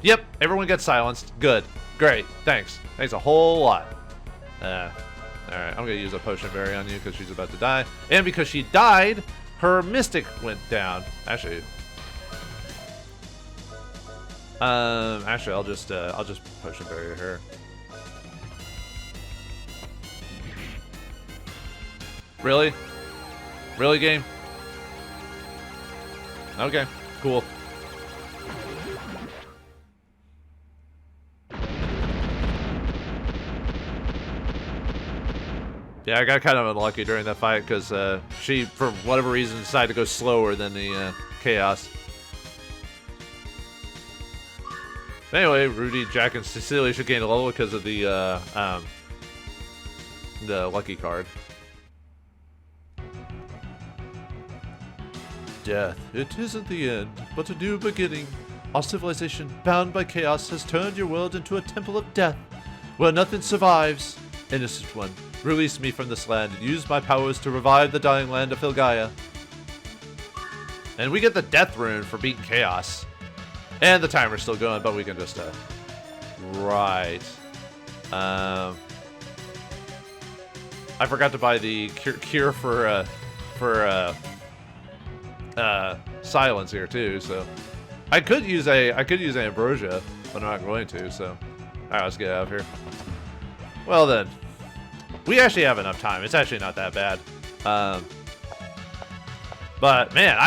Yep, everyone gets silenced. Good. Great. Thanks. Thanks a whole lot. Alright, I'm gonna use a potion berry on you because she's about to die. And because she died, her mystic went down. Actually, I'll just potion berry her. Really? Really, game? Okay, cool. Yeah, I got kind of unlucky during that fight because she, for whatever reason, decided to go slower than the Chaos. Anyway, Rudy, Jack, and Cecilia should gain a level because of the lucky card. Death. It isn't the end, but a new beginning. Our civilization, bound by chaos, has turned your world into a temple of death, where nothing survives. Innocent one, release me from this land and use my powers to revive the dying land of Filgaia. And we get the death rune for beating chaos. And the timer's still going, but we can just, right. I forgot to buy the cure for silence here too, so. I could use ambrosia, but I'm not going to, so. Alright, let's get out of here. Well then. We actually have enough time. It's actually not that bad. But man,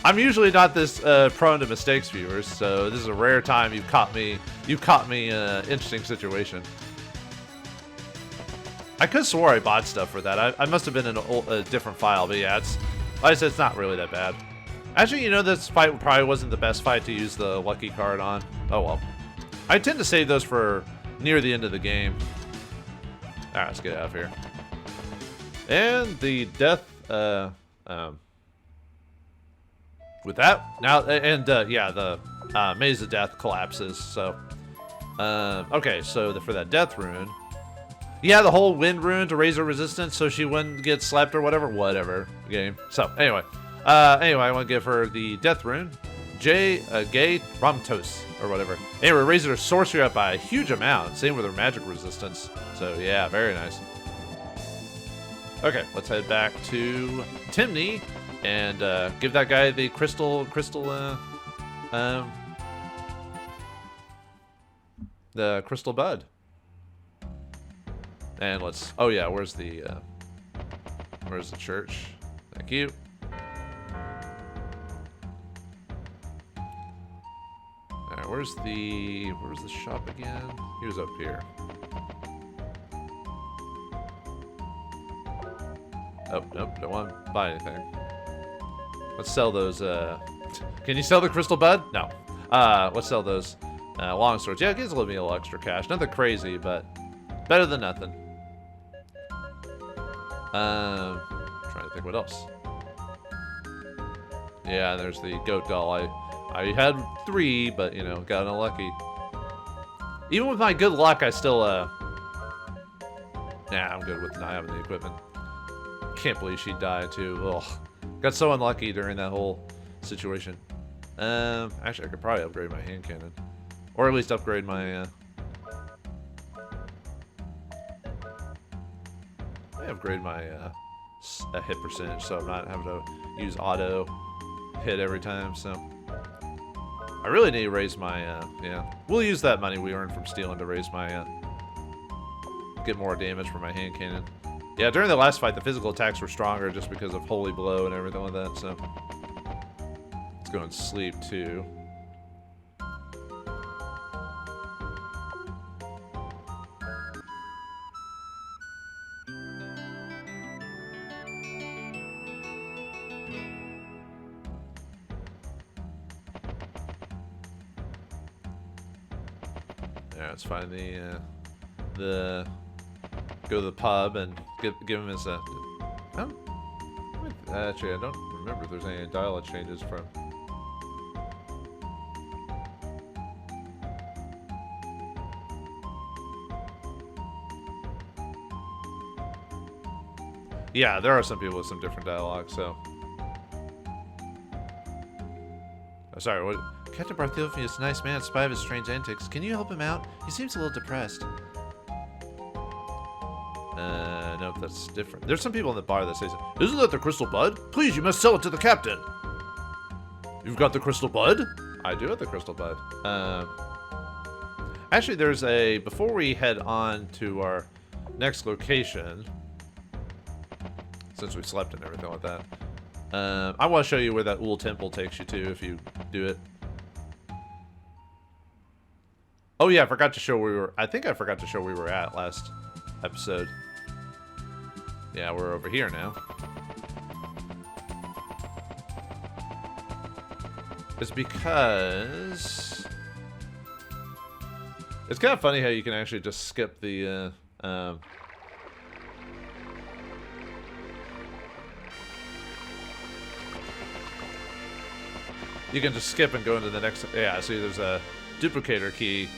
I'm usually not this prone to mistakes, viewers. So this is a rare time you've caught me in an interesting situation. I could have swore I bought stuff for that. I must have been in a different file, but yeah, like I said, it's not really that bad. Actually, you know, this fight probably wasn't the best fight to use the lucky card on. Oh well. I tend to save those for near the end of the game. Alright, let's get out of here. And the death, with that, now, and, yeah, the, Maze of Death collapses, so, okay, so for that death rune, Yeah, the whole wind rune to raise her resistance so she wouldn't get slapped or whatever game. So anyway, I want to give her the death rune, Gay Ramtos or whatever. Anyway, raises her sorcery up by a huge amount. Same with her magic resistance. So yeah, very nice. Okay, let's head back to Timney and give that guy the crystal bud. And let's, oh yeah, where's the church? Thank you. Alright, where's the shop again? He was up here. Oh, nope, don't want to buy anything. Let's sell those, can you sell the crystal bud? No. Let's sell those, long swords. Yeah, it gives a little extra cash. Nothing crazy, but better than nothing. Trying to think what else. Yeah, there's the goat doll. I had 3, but you know, got unlucky. Even with my good luck, I still I'm good with not having the equipment. Can't believe she died too. Ugh. Got so unlucky during that whole situation. Actually, I could probably upgrade my hand cannon, or at least upgrade my. I upgrade my hit percentage, so I'm not having to use auto hit every time. So I really need to raise my yeah. We'll use that money we earned from stealing to raise my get more damage from my hand cannon. Yeah, during the last fight, the physical attacks were stronger just because of Holy Blow and everything like that. So let's go and sleep too. Let's find the go to the pub and give him his actually I don't remember if there's any dialogue changes from. Yeah, there are some people with some different dialogue, so. Oh, sorry, what? Captain Bartholomew is a nice man in spite of his strange antics. Can you help him out? He seems a little depressed. Nope, that's different. There's some people in the bar that say, "Isn't that the crystal bud? Please, you must sell it to the captain." You've got the crystal bud? I do have the crystal bud. Actually, there's a, before we head on to our next location, since we slept and everything like that, I want to show you where that Ul temple takes you to if you do it. Oh yeah, I forgot to show where we were. I think I forgot to show where we were at last episode. Yeah, we're over here now. It's because it's kind of funny how you can actually just skip the you can just skip and go into the next. Yeah, see, there's a duplicator key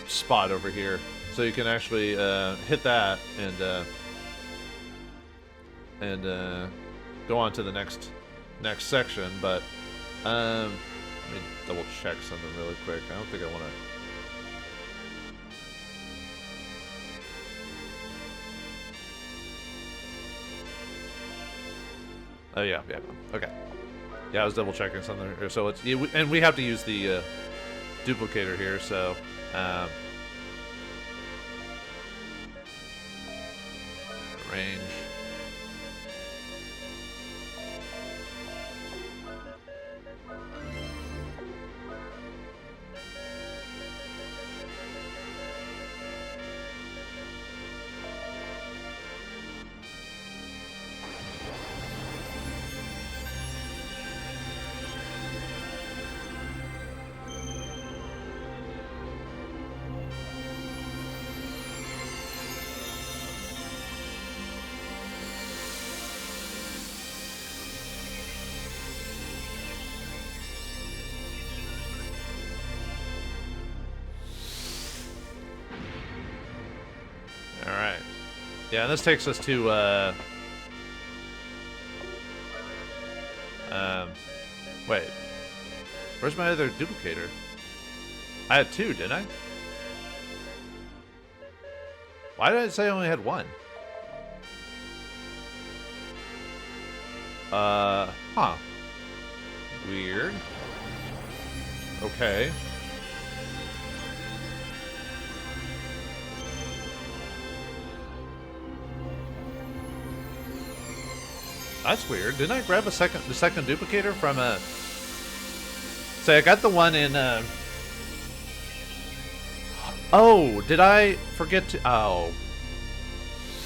spot over here, so you can actually hit that and go on to the next section. But let me double check something really quick. I don't think I want to. Oh yeah, okay. Yeah, I was double checking something here. So it's and we have to use the duplicator here. So range. Yeah, and this takes us to, wait. Where's my other duplicator? I had 2, didn't I? Why did I say I only had 1? Huh. Weird. Okay. That's weird. Didn't I grab the second duplicator from a... Say, I got the one in, Oh, did I forget to... Oh.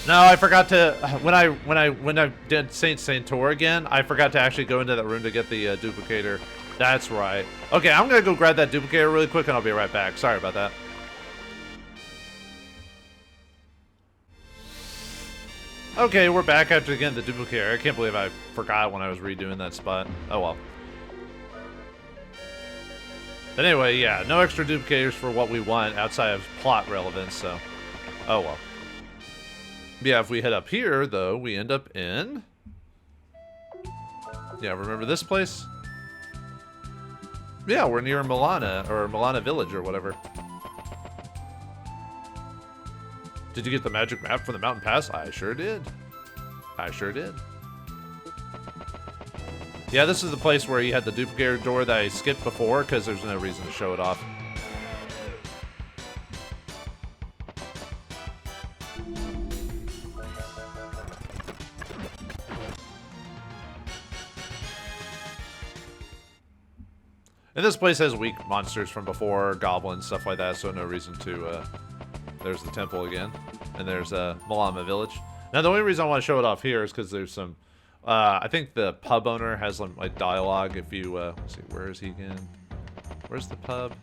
No, I forgot to... When I did Saint Saintor again, I forgot to actually go into that room to get the duplicator. That's right. Okay, I'm gonna go grab that duplicator really quick and I'll be right back. Sorry about that. Okay, we're back after getting the duplicator. I can't believe I forgot when I was redoing that spot. Oh well. But anyway, yeah, no extra duplicators for what we want outside of plot relevance, so... Oh well. Yeah, if we head up here, though, we end up in... Yeah, remember this place? Yeah, we're near Milana, or Milana Village, or whatever. Did you get the magic map from the mountain pass? I sure did. I sure did. Yeah, this is the place where you had the duplicator door that I skipped before, because there's no reason to show it off. And this place has weak monsters from before, goblins, stuff like that, so no reason to, there's the temple again. And there's, Malama Village. Now, the only reason I want to show it off here is because there's some, I think the pub owner has, like, dialogue if you, let's see, where is he again? Where's the pub?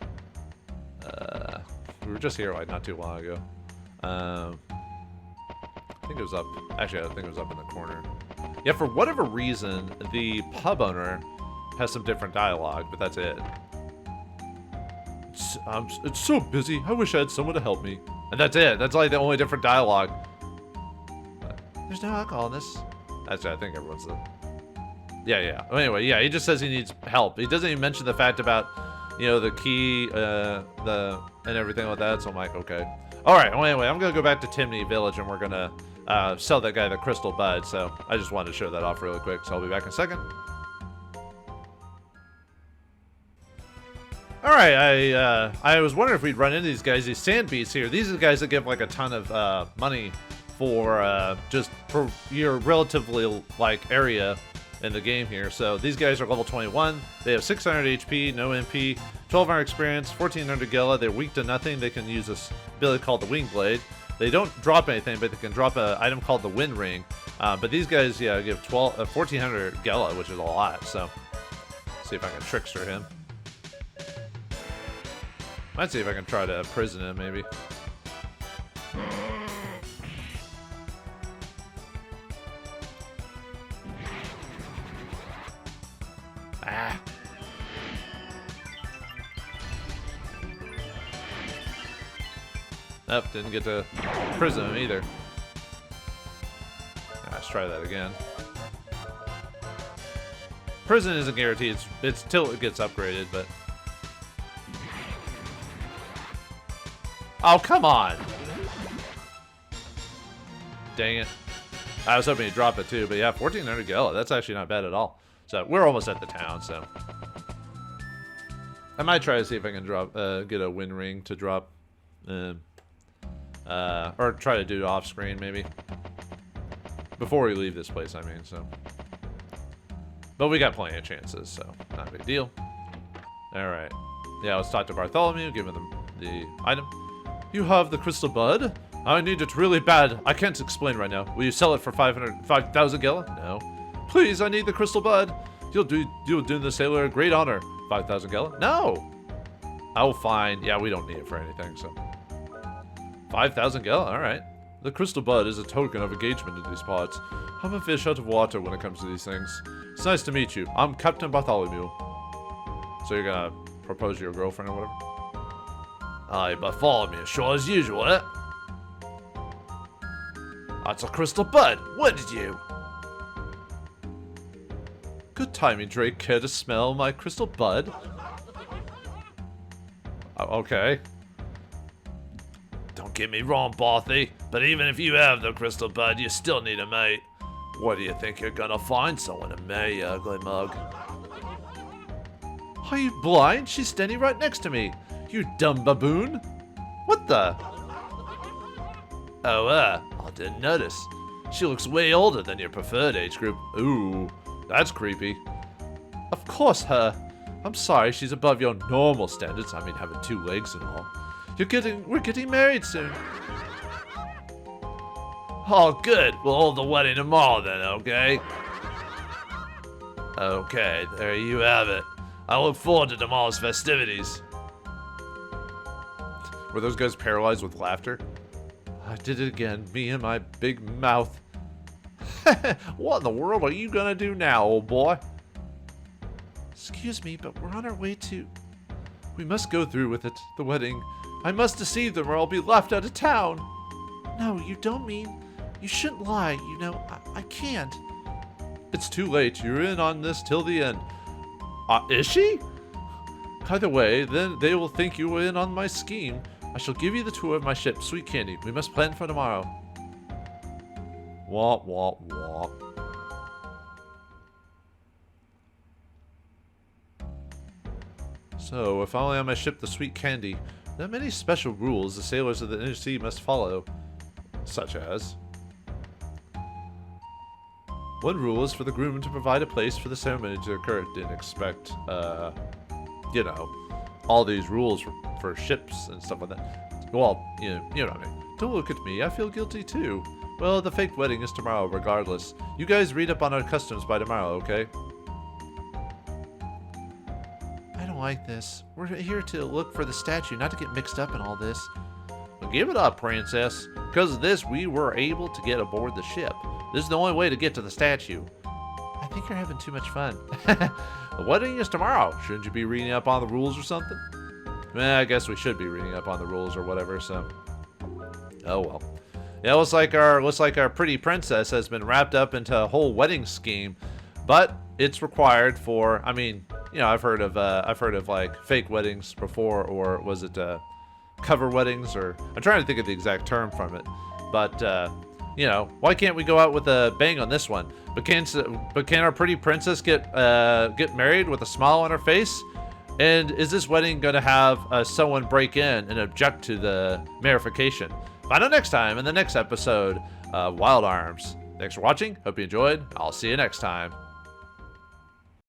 We were just here, like, not too long ago. I think it was up, actually, I think it was up in the corner. Yeah, for whatever reason, the pub owner has some different dialogue, but that's it. It's so busy. I wish I had someone to help me. And that's it. That's like the only different dialogue. There's no alcohol in this. Actually, I think everyone's the... Yeah. Anyway, yeah, he just says he needs help. He doesn't even mention the fact about, you know, the key, and everything like that. So I'm like, okay. All right. Well, anyway, I'm gonna go back to Timney Village, and we're gonna sell that guy the crystal bud. So I just wanted to show that off really quick. So I'll be back in a second. Alright, I was wondering if we'd run into these guys, these sand beasts here. These are the guys that give, like, a ton of, money for, just for your relatively, like, area in the game here. So, these guys are level 21. They have 600 HP, no MP, 1200 experience, 1400 Gela. They're weak to nothing. They can use this ability called the Wing Blade. They don't drop anything, but they can drop an item called the Wind Ring. But these guys, yeah, give 1400 Gela, which is a lot. So, see if I can trickster him. Might see if I can try to prison him, maybe. Ah. Nope, didn't get to prison him either. Let's try that again. Prison isn't guaranteed. It's till it gets upgraded, but... Oh, come on! Dang it. I was hoping he'd drop it too, but yeah, 1400 Gela. That's actually not bad at all. So, we're almost at the town, so... I might try to see if I can drop, get a Wind Ring to drop. Or try to do it off screen, maybe. Before we leave this place, I mean, so... But we got plenty of chances, so not a big deal. Alright. Yeah, let's talk to Bartholomew, give him the item. You have the crystal bud? I need it really bad. I can't explain right now. Will you sell it for 5,000 Gela? No. Please, I need the crystal bud. You'll do the sailor a great honor. 5,000 Gela? No. Oh, fine. Yeah, we don't need it for anything, so. 5,000 Gela? All right. The crystal bud is a token of engagement in these parts. I'm a fish out of water when it comes to these things. It's nice to meet you. I'm Captain Bartholomew. So you're gonna propose to your girlfriend or whatever? Aye, Bartholomew, sure as usual, eh? That's a crystal bud. What did you? Good timing, Drake. Care to smell my crystal bud? Okay. Don't get me wrong, Bothy, but even if you have the crystal bud, you still need a mate. What do you think you're gonna find someone to marry, you ugly mug? Are you blind? She's standing right next to me. You dumb baboon. What the? Oh, I didn't notice. She looks way older than your preferred age group. Ooh, that's creepy. Of course, her. I'm sorry, she's above your normal standards. I mean, having 2 legs and all. We're getting married soon. Oh, good. We'll hold the wedding tomorrow then, okay? Okay, there you have it. I look forward to tomorrow's festivities. Were those guys paralyzed with laughter? I did it again, me and my big mouth. What in the world are you gonna do now, old boy? Excuse me, but we're on our way to... We must go through with it, the wedding. I must deceive them or I'll be left out of town. No, you don't mean... You shouldn't lie, you know, I can't. It's too late, you're in on this till the end. Is she? Either way, then they will think you were in on my scheme. I shall give you the tour of my ship, Sweet Candy. We must plan for tomorrow. Wah, wah, wah. So, if only on my ship, the Sweet Candy, there are many special rules the sailors of the inner sea must follow. Such as... One rule is for the groom to provide a place for the ceremony to occur. Didn't expect, you know, all these rules for ships and stuff like that. Well, you know what I mean. Don't look at me, I feel guilty too. Well, the fake wedding is tomorrow regardless. You guys read up on our customs by tomorrow, okay? I don't like this. We're here to look for the statue, not to get mixed up in all this. Well, give it up, princess. Because of this, we were able to get aboard the ship. This is the only way to get to the statue. I think you're having too much fun. The wedding is tomorrow. Shouldn't you be reading up on the rules or something? I guess we should be reading up on the rules or whatever, so... Oh well. Yeah, looks like our pretty princess has been wrapped up into a whole wedding scheme. But it's required for, I mean, you know, I've heard of like fake weddings before, or was it cover weddings, or I'm trying to think of the exact term from it. But you know, why can't we go out with a bang on this one? But can our pretty princess get married with a smile on her face? And is this wedding going to have someone break in and object to the marification? Find out next time in the next episode of Wild Arms. Thanks for watching. Hope you enjoyed. I'll see you next time.